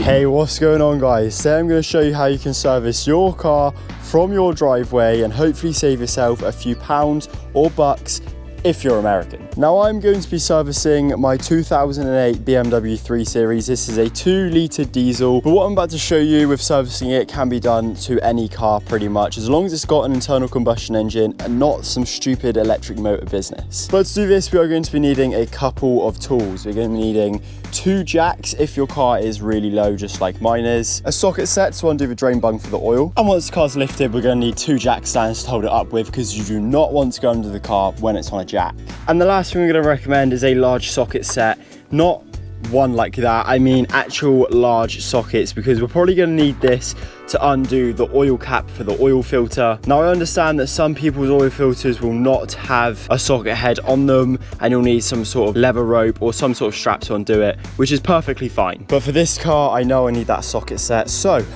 Hey, what's going on guys? Today I'm going to show you how you can service your car from your driveway and hopefully save yourself a few pounds or bucks if you're American. Now I'm going to be servicing my 2008 BMW 3 Series. This is a 2-litre diesel, but what I'm about to show you with servicing it can be done to any car pretty much, as long as it's got an internal combustion engine and not some stupid electric motor business. But to do this, we are going to be needing a couple of tools. We're going to be needing 2 jacks if your car is really low, just like mine is, a socket set to undo the drain bung for the oil, and once the car's lifted, we're going to need 2 jack stands to hold it up with, because you do not want to go under the car when it's on a jack. And the last thing we're going to recommend is a large socket set, not one like that, I mean actual large sockets, because we're probably going to need this to undo the oil cap for the oil filter. Now I understand that some people's oil filters will not have a socket head on them, and you'll need some sort of leather rope or some sort of strap to undo it, which is perfectly fine. But for this car, I know I need that socket set, so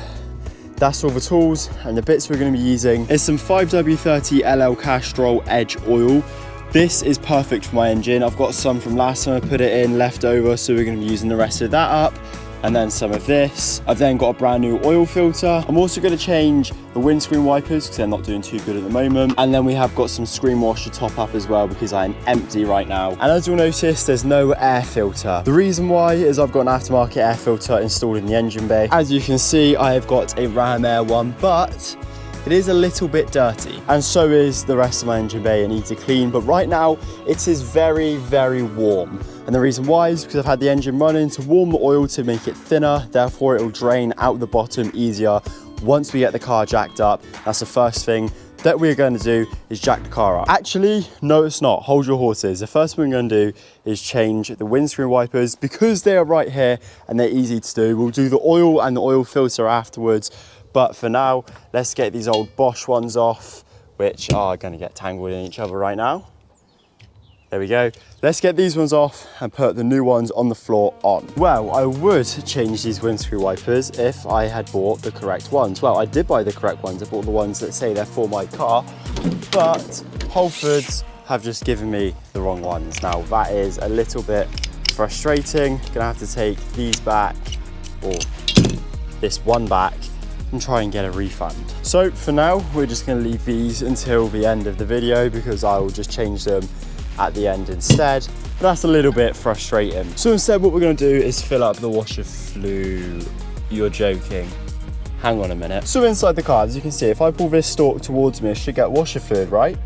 that's all the tools. And the bits we're going to be using is some 5W30 LL Castrol Edge oil. This is perfect for my engine. I've got some from last time I put it in left over, so we're going to be using the rest of that up. And then some of this. I've then got a brand new oil filter. I'm also going to change the windscreen wipers because they're not doing too good at the moment. And then we have got some screen washer top up as well, because I am empty right now. And as you'll notice, there's no air filter. The reason why is I've got an aftermarket air filter installed in the engine bay. As you can see, I have got a Ram Air one, but it is a little bit dirty, and so is the rest of my engine bay. It needs a clean, but right now it is very, very warm. And the reason why is because I've had the engine running to warm the oil to make it thinner, therefore it will drain out the bottom easier once we get the car jacked up. That's the first thing that we're going to do, is jack the car up. Actually, no it's not, hold your horses. The first thing we're going to do is change the windscreen wipers, because they are right here and they're easy to do. We'll do the oil and the oil filter afterwards. But for now, let's get these old Bosch ones off, which are going to get tangled in each other right now. There we go. Let's get these ones off and put the new ones on the floor on. Well, I would change these windscreen wipers if I had bought the correct ones. Well, I did buy the correct ones. I bought the ones that say they're for my car, but Whole Foods have just given me the wrong ones. Now, that is a little bit frustrating. Gonna have to take these back, or this one back, and try and get a refund. So for now, we're just going to leave these until the end of the video, because I will just change them at the end instead. But that's a little bit frustrating. So instead, what we're going to do is fill up the washer fluid. You're joking. Hang on a minute. So inside the car, as you can see, if I pull this stalk towards me, I should get washer fluid, right?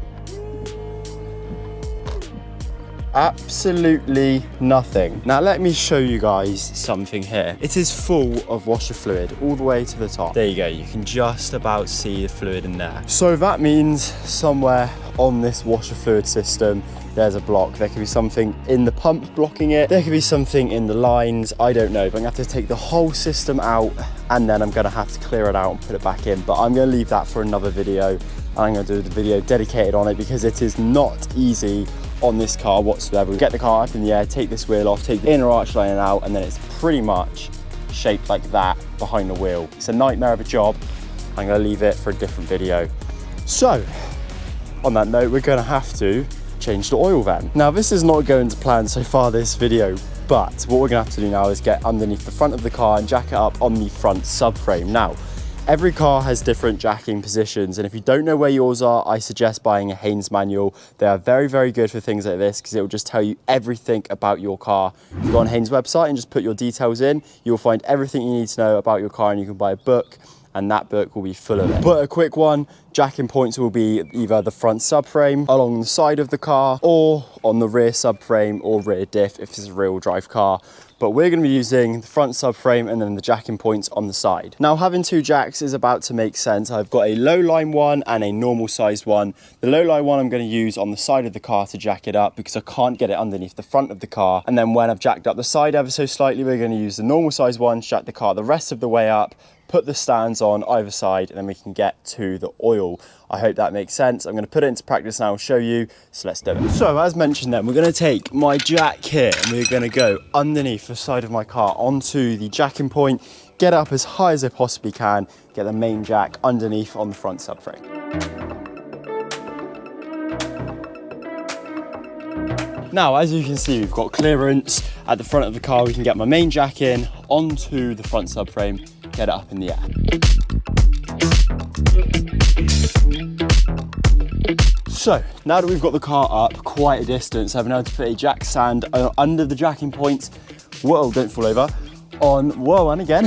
Absolutely nothing. Now let me show you guys something here. It is full of washer fluid all the way to the top. There you go, you can just about see the fluid in there. So that means somewhere on this washer fluid system there's a block. There could be something in the pump blocking it, there could be something in the lines, I don't know. But I'm gonna have to take the whole system out, and then I'm gonna have to clear it out and put it back in. But I'm gonna leave that for another video, and I'm gonna do the video dedicated on it, because it is not easy on this car whatsoever. We get the car up in the air, take this wheel off, take the inner arch lining out, and then it's pretty much shaped like that behind the wheel. It's a nightmare of a job. I'm gonna leave it for a different video. So, on that note, we're gonna have to change the oil then. Now, this is not going to plan so far this video, but what we're gonna have to do now is get underneath the front of the car and jack it up on the front subframe. Now, every car has different jacking positions, and if you don't know where yours are, I suggest buying a Haynes manual. They are very, very good for things like this, because it will just tell you everything about your car. If you go on Haynes' website and just put your details in, you'll find everything you need to know about your car, and you can buy a book, and that book will be full of it. But a quick one, jacking points will be either the front subframe, along the side of the car, or on the rear subframe or rear diff if it's a rear-wheel drive car. But we're going to be using the front subframe and then the jacking points on the side. Now, having 2 jacks is about to make sense. I've got a low line one and a normal sized one. The low line one I'm going to use on the side of the car to jack it up, because I can't get it underneath the front of the car. And then when I've jacked up the side ever so slightly, we're going to use the normal sized one, jack the car the rest of the way up, put the stands on either side, and then we can get to the oil. I hope that makes sense. I'm going to put it into practice now and show you, so let's do it. So as mentioned then, we're going to take my jack here and we're going to go underneath the side of my car onto the jacking point, get up as high as I possibly can, get the main jack underneath on the front subframe. Now, as you can see, we've got clearance at the front of the car, we can get my main jack in onto the front subframe, get it up in the air. So now that we've got the car up quite a distance, I've been able to put a jack stand under the jacking points, whoa, don't fall over, on, whoa, and again,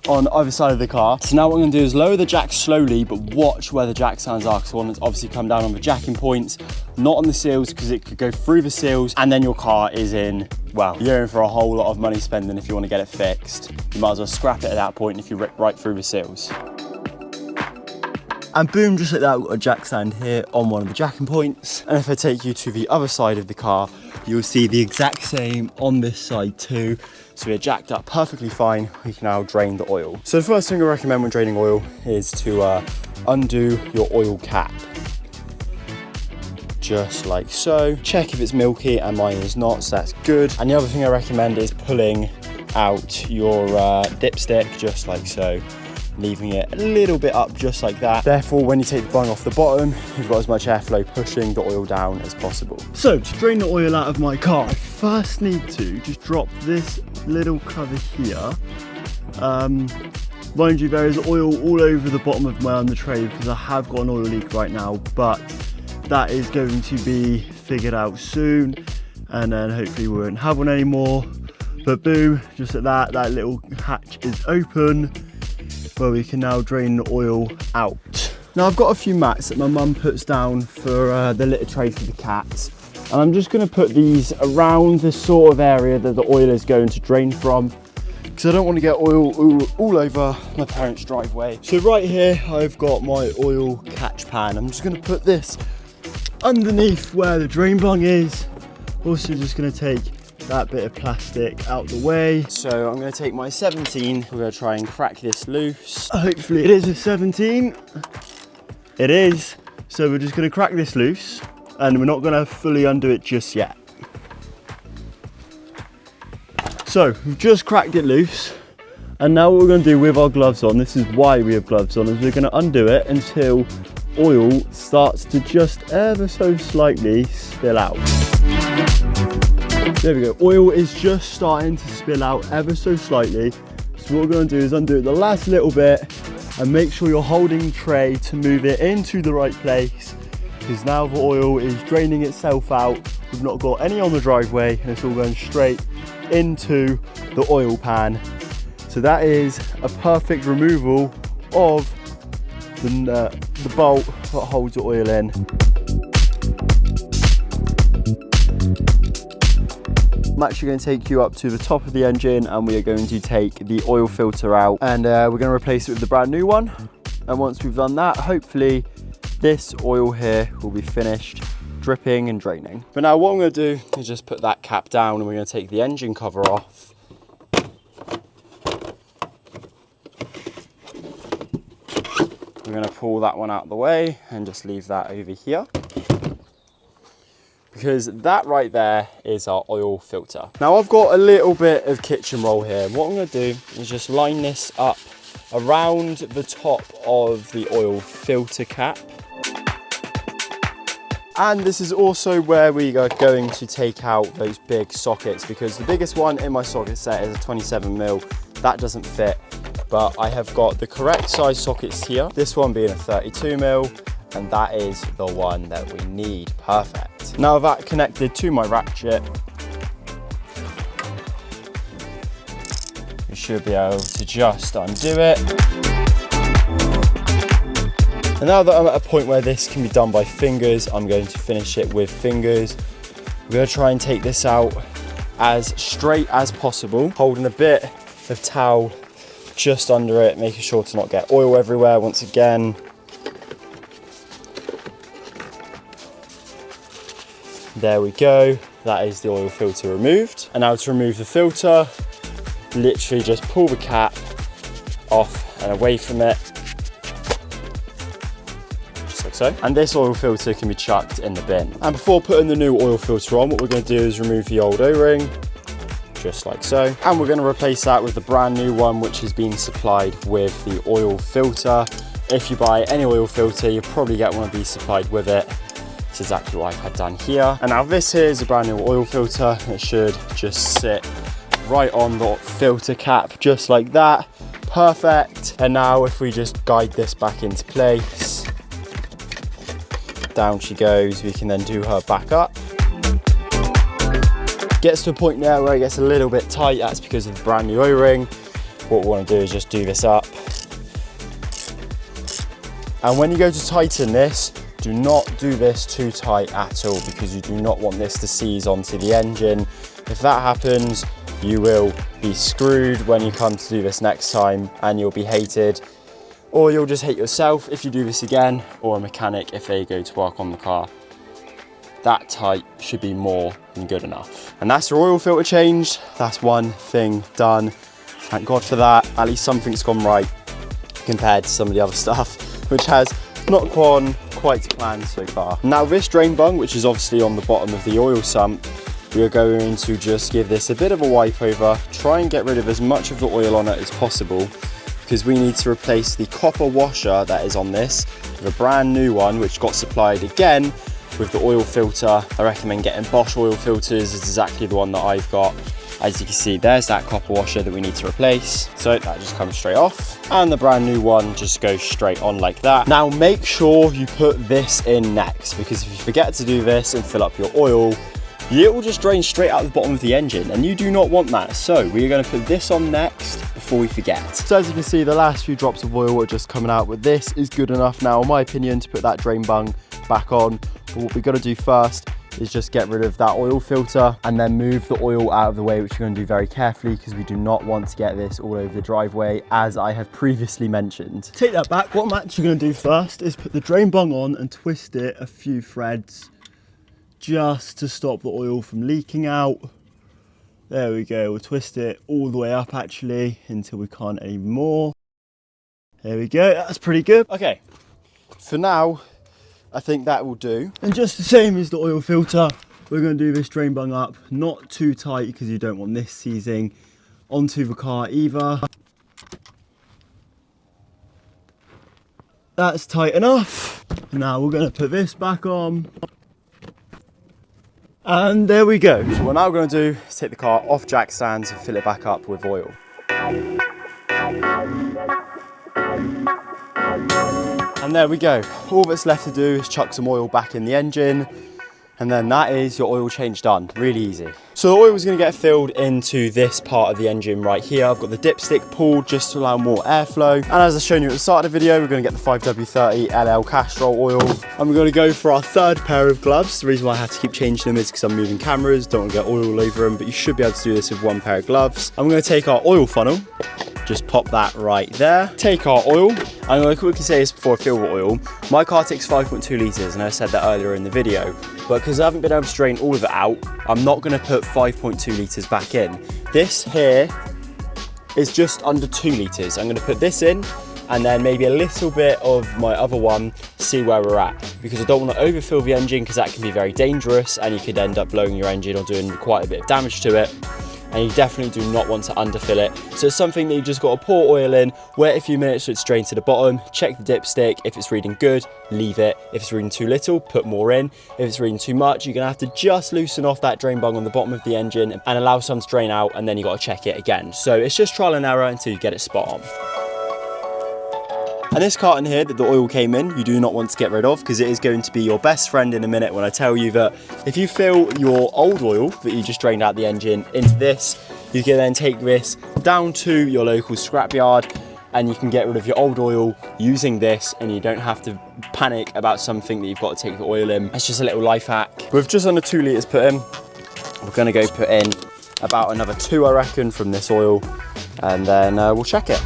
on either side of the car. So now what I'm gonna do is lower the jack slowly, but watch where the jack stands are, because I want to obviously come down on the jacking points, not on the seals, because it could go through the seals, and then your car is in, well, you're in for a whole lot of money spending if you want to get it fixed. You might as well scrap it at that point if you rip right through the seals. And boom, just like that, we've got a jack stand here on one of the jacking points. And if I take you to the other side of the car, you'll see the exact same on this side too. So we're jacked up perfectly fine. We can now drain the oil. So the first thing I recommend when draining oil is to undo your oil cap. Just like so. Check if it's milky, and mine is not, so that's good. And the other thing I recommend is pulling out your dipstick, just like so. Leaving it a little bit up just like that. Therefore, when you take the bung off the bottom, you've got as much airflow pushing the oil down as possible. So to drain the oil out of my car, I first need to just drop this little cover here. Mind you, there is oil all over the bottom of my under tray because I have got an oil leak right now, but that is going to be figured out soon, and then hopefully we won't have one anymore. But boom, just like that, that little hatch is open, where we can now drain the oil out. Now I've got a few mats that my mum puts down for the litter tray for the cats, and I'm just going to put these around the sort of area that the oil is going to drain from, because I don't want to get oil all over my parents' driveway. So right here I've got my oil catch pan. I'm just going to put this underneath where the drain bung is. Also just going to take that bit of plastic out the way. So I'm going to take my 17, we're going to try and crack this loose. Hopefully it is a 17. It is. So we're just going to crack this loose, and we're not going to fully undo it just yet. So we've just cracked it loose, and now what we're going to do with our gloves on, this is why we have gloves on, is we're going to undo it until oil starts to just ever so slightly spill out. There we go, oil is just starting to spill out ever so slightly. So what we're going to do is undo it the last little bit, and make sure you're holding the tray to move it into the right place, because now the oil is draining itself out. We've not got any on the driveway, and it's all going straight into the oil pan. So that is a perfect removal of the bolt that holds the oil in. I'm actually going to take you up to the top of the engine, and we are going to take the oil filter out, and we're going to replace it with the brand new one. And once we've done that, hopefully this oil here will be finished dripping and draining. But now what I'm going to do is just put that cap down, and we're going to take the engine cover off. We're going to pull that one out of the way and just leave that over here, because that right there is our oil filter. Now I've got a little bit of kitchen roll here. What I'm going to do is just line this up around the top of the oil filter cap. And this is also where we are going to take out those big sockets, because the biggest one in my socket set is a 27mm. That doesn't fit, but I have got the correct size sockets here. This one being a 32mm, and that is the one that we need. Perfect. Now that connected to my ratchet, we should be able to just undo it. And now that I'm at a point where this can be done by fingers, I'm going to finish it with fingers. We're going to try and take this out as straight as possible, holding a bit of towel just under it, making sure to not get oil everywhere once again. There we go, that is the oil filter removed. And now to remove the filter, literally just pull the cap off and away from it, just like so. And this oil filter can be chucked in the bin. And before putting the new oil filter on, what we're going to do is remove the old O-ring, just like so. And we're going to replace that with the brand new one, which has been supplied with the oil filter. If you buy any oil filter, you'll probably get one of these supplied with it. It's exactly what I've had done here. And now this here is a brand new oil filter. It should just sit right on the filter cap, just like that. Perfect. And now if we just guide this back into place, down she goes. We can then do her back up. Gets to a point now where it gets a little bit tight. That's because of the brand new O-ring. What we want to do is just do this up. And when you go to tighten this, do not do this too tight at all, because you do not want this to seize onto the engine. If that happens, you will be screwed when you come to do this next time, and you'll be hated, or you'll just hate yourself if you do this again, or a mechanic if they go to work on the car. That tight should be more than good enough. And that's your oil filter changed. That's one thing done. Thank God for that. At least something's gone right compared to some of the other stuff, which has not gone quite to plan so far. Now this drain bung, which is obviously on the bottom of the oil sump, we are going to just give this a bit of a wipe over, try and get rid of as much of the oil on it as possible, because we need to replace the copper washer that is on this with a brand new one, which got supplied again with the oil filter. I recommend getting Bosch oil filters. It's exactly the one that I've got. As you can see, there's that copper washer that we need to replace. So that just comes straight off. And the brand new one just goes straight on like that. Now make sure you put this in next, because if you forget to do this and fill up your oil, it will just drain straight out the bottom of the engine, and you do not want that. So we are going to put this on next before we forget. So as you can see, the last few drops of oil are just coming out, but this is good enough now, in my opinion, to put that drain bung back on. But what we've got to do first is just get rid of that oil filter and then move the oil out of the way, which we're going to do very carefully, because we do not want to get this all over the driveway, as I have previously mentioned. Take that back. What I'm actually going to do first is put the drain bung on and twist it a few threads just to stop the oil from leaking out. There we go. We'll twist it all the way up actually until we can't anymore. There we go. That's pretty good. Okay, for now I think that will do. And just the same as the oil filter, we're going to do this drain bung up, not too tight, because you don't want this seizing onto the car either. That's tight enough. Now we're going to put this back on. And there we go. So what we're now going to do is take the car off jack stands and fill it back up with oil. And there we go. All that's left to do is chuck some oil back in the engine, and then that is your oil change done. Really easy. So the oil is going to get filled into this part of the engine right here. I've got the dipstick pulled just to allow more airflow. And as I've shown you at the start of the video, we're going to get the 5W30 LL Castrol oil. And we're going to go for our third pair of gloves. The reason why I have to keep changing them is because I'm moving cameras, don't want to get oil all over them, but you should be able to do this with one pair of gloves. I'm going to take our oil funnel, just pop that right there. Take our oil. I'm going to quickly say this before I fill the oil. My car takes 5.2 litres, and I said that earlier in the video, but because I haven't been able to drain all of it out, I'm not going to put 5.2 litres back in. This here is just under 2 litres. I'm going to put this in, and then maybe a little bit of my other one, see where we're at, because I don't want to overfill the engine, because that can be very dangerous and you could end up blowing your engine or doing quite a bit of damage to it. And you definitely do not want to underfill it. So it's something that you just got to pour oil in, wait a few minutes so it's drained to the bottom, check the dipstick. If it's reading good, leave it. If it's reading too little, put more in. If it's reading too much, you're gonna have to just loosen off that drain bung on the bottom of the engine and allow some to drain out, and then you got to check it again. So it's just trial and error until you get it spot on. And this carton here that the oil came in, you do not want to get rid of, because it is going to be your best friend in a minute when I tell you that if you fill your old oil that you just drained out the engine into this, you can then take this down to your local scrapyard and you can get rid of your old oil using this, and you don't have to panic about something that you've got to take the oil in. It's just a little life hack. With just under 2 litres put in, we're going to go put in about another 2, I reckon, from this oil, and then we'll check it.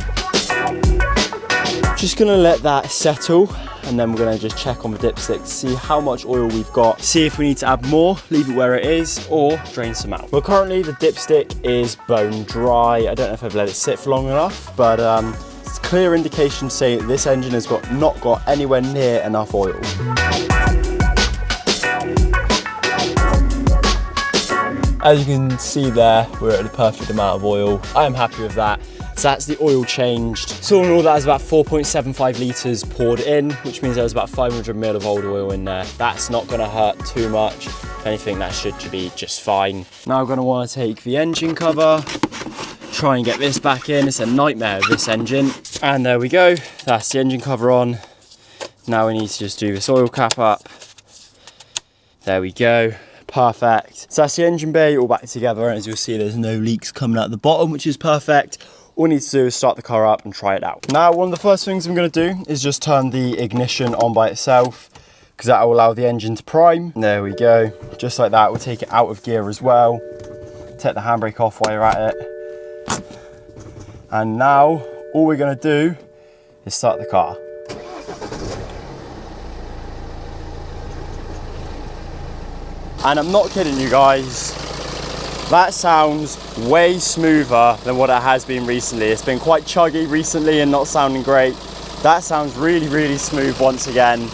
Just gonna let that settle, and then we're gonna just check on the dipstick to see how much oil we've got, see if we need to add more, leave it where it is, or drain some out. Well, currently the dipstick is bone dry. I don't know if I've let it sit for long enough, but it's a clear indication to say that this engine has not got anywhere near enough oil. As you can see there, we're at the perfect amount of oil. I am happy with that. It's So that's the oil changed. So all in all, that is about 4.75 litres poured in, which means there was about 500 ml of old oil in there. That's not gonna hurt too much. If anything, that should be just fine. Now I'm gonna wanna take the engine cover, try and get this back in. It's a nightmare with this engine. And there we go, that's the engine cover on. Now we need to just do this oil cap up. There we go. Perfect. So that's the engine bay all back together, and as you'll see, there's no leaks coming out the bottom, which is perfect. All we need to do is start the car up and try it out. Now, one of the first things I'm going to do is just turn the ignition on by itself, because that will allow the engine to prime. There we go. Just like that. We'll take it out of gear as well. Take the handbrake off while you're at it. And now all we're going to do is start the car. And I'm not kidding you guys, that sounds way smoother than what it has been recently. It's been quite chuggy recently and not sounding great. That sounds really, really smooth once again.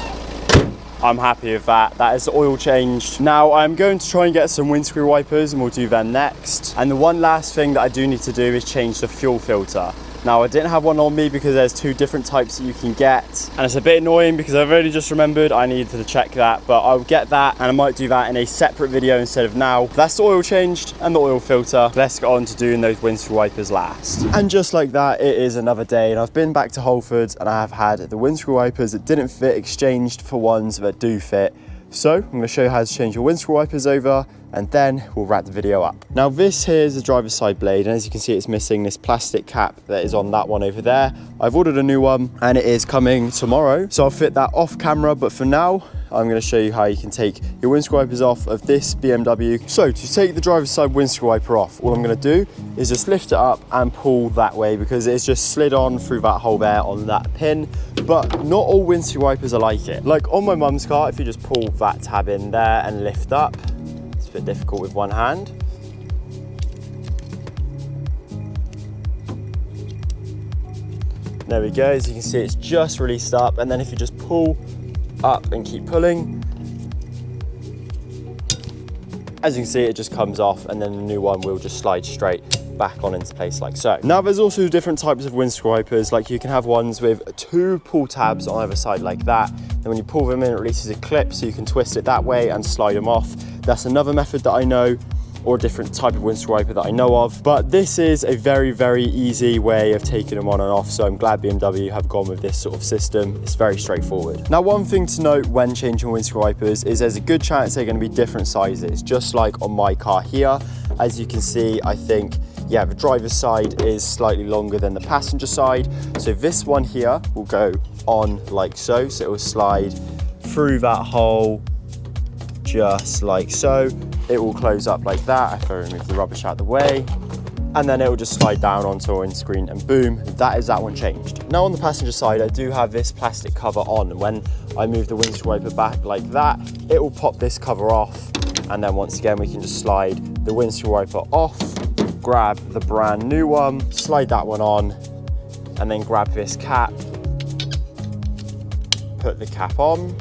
I'm happy with that. That is oil changed. Now I'm going to try and get some windscreen wipers and we'll do them next. And the one last thing that I do need to do is change the fuel filter. Now I didn't have one on me because there's two different types that you can get. And it's a bit annoying because I've only just remembered I needed to check that, but I'll get that and I might do that in a separate video instead of now. That's the oil changed and the oil filter. Let's get on to doing those windscreen wipers last. And just like that, it is another day and I've been back to Whole Foods and I have had the windscreen wipers that didn't fit exchanged for ones that do fit. So I'm going to show you how to change your windscreen wipers over and then we'll wrap the video up. Now this here is the driver's side blade and as you can see it's missing this plastic cap that is on that one over there. I've ordered a new one and it is coming tomorrow, so I'll fit that off camera, but for now I'm going to show you how you can take your windscreen wipers off of this BMW. So to take the driver's side windscreen wiper off, all I'm going to do is just lift it up and pull that way because it's just slid on through that hole there on that pin. But not all windscreen wipers are like it. Like on my mum's car, if you just pull that tab in there and lift up, it's a bit difficult with one hand. There we go, as you can see it's just released up, and then if you just pull up and keep pulling, as you can see it just comes off and then the new one will just slide straight back on into place like so. Now there's also different types of windscreen wipers, like you can have ones with two pull tabs on either side like that, and when you pull them in it releases a clip so you can twist it that way and slide them off. That's another method that I know, or a different type of windscreen wiper that I know of, but this is a very, very easy way of taking them on and off, so I'm glad BMW have gone with this sort of system. It's very straightforward. Now one thing to note when changing windscreen wipers is there's a good chance they're going to be different sizes, just like on my car here. As you can see, I think, yeah, the driver's side is slightly longer than the passenger side, so this one here will go on like so, so it will slide through that hole just like so. It will close up like that if I remove the rubbish out of the way, and then it will just slide down onto a windscreen and boom, that is that one changed. Now on the passenger side, I do have this plastic cover on, and when I move the windscreen wiper back like that, it will pop this cover off, and then once again we can just slide the windscreen wiper off, grab the brand new one, slide that one on, and then grab this cap, put the cap on,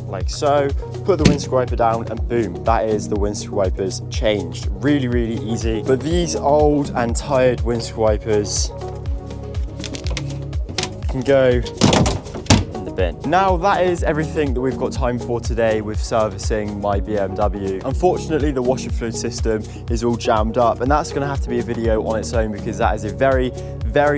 like so, put the windscreen wiper down and boom, that is the windscreen wipers changed. Really, really easy. But these old and tired windscreen wipers can go in the bin. Now that is everything that we've got time for today with servicing my BMW. Unfortunately, the washer fluid system is all jammed up, and that's going to have to be a video on its own because that is a very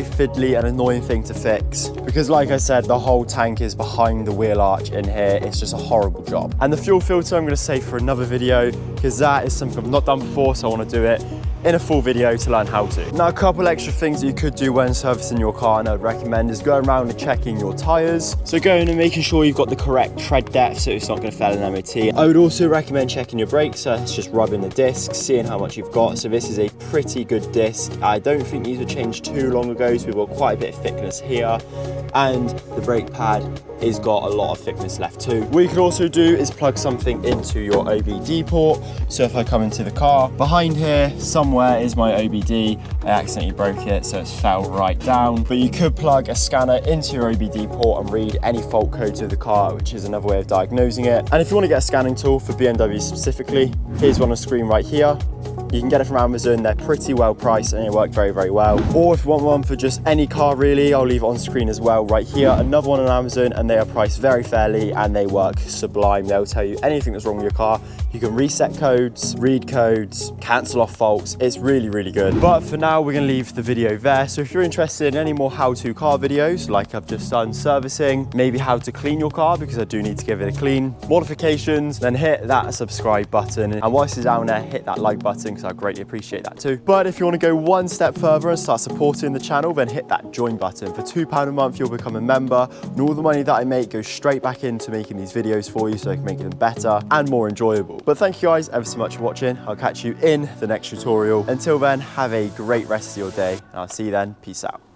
fiddly and annoying thing to fix, because like I said, the whole tank is behind the wheel arch in here. It's just a horrible job. And the fuel filter I'm going to save for another video because that is something I've not done before, so I want to do it in a full video to learn how to. Now a couple extra things that you could do when servicing your car and I would recommend is going around and checking your tyres. So going and making sure you've got the correct tread depth so it's not going to fail an MOT. I would also recommend checking your brakes, so it's just rubbing the discs, seeing how much you've got. So this is a pretty good disc. I don't think these were changed too long ago, so we've got quite a bit of thickness here, and the brake pad has got a lot of thickness left too. What you can also do is plug something into your OBD port. So if I come into the car, behind here somewhere is my OBD. I accidentally broke it, so it's fell right down. But you could plug a scanner into your OBD port and read any fault codes of the car, which is another way of diagnosing it. And if you want to get a scanning tool for BMW specifically, here's one on screen right here. You can get it from Amazon. They're pretty well priced and they work very, very well. Or if you want one for just any car really, I'll leave it on screen as well right here. Another one on Amazon, and they are priced very fairly and they work sublime. They'll tell you anything that's wrong with your car. You can reset codes, read codes, cancel off faults. It's really, really good. But for now, we're gonna leave the video there. So if you're interested in any more how-to car videos, like I've just done servicing, maybe how to clean your car, because I do need to give it a clean, modifications, then hit that subscribe button. And whilst you're down there, hit that like button, because I greatly appreciate that too. But if you wanna go one step further and start supporting the channel, then hit that join button. For £2 a month, you'll become a member, and all the money that I make goes straight back into making these videos for you so I can make them better and more enjoyable. But thank you guys ever so much for watching. I'll catch you in the next tutorial. Until then, have a great rest of your day, and I'll see you then. Peace out.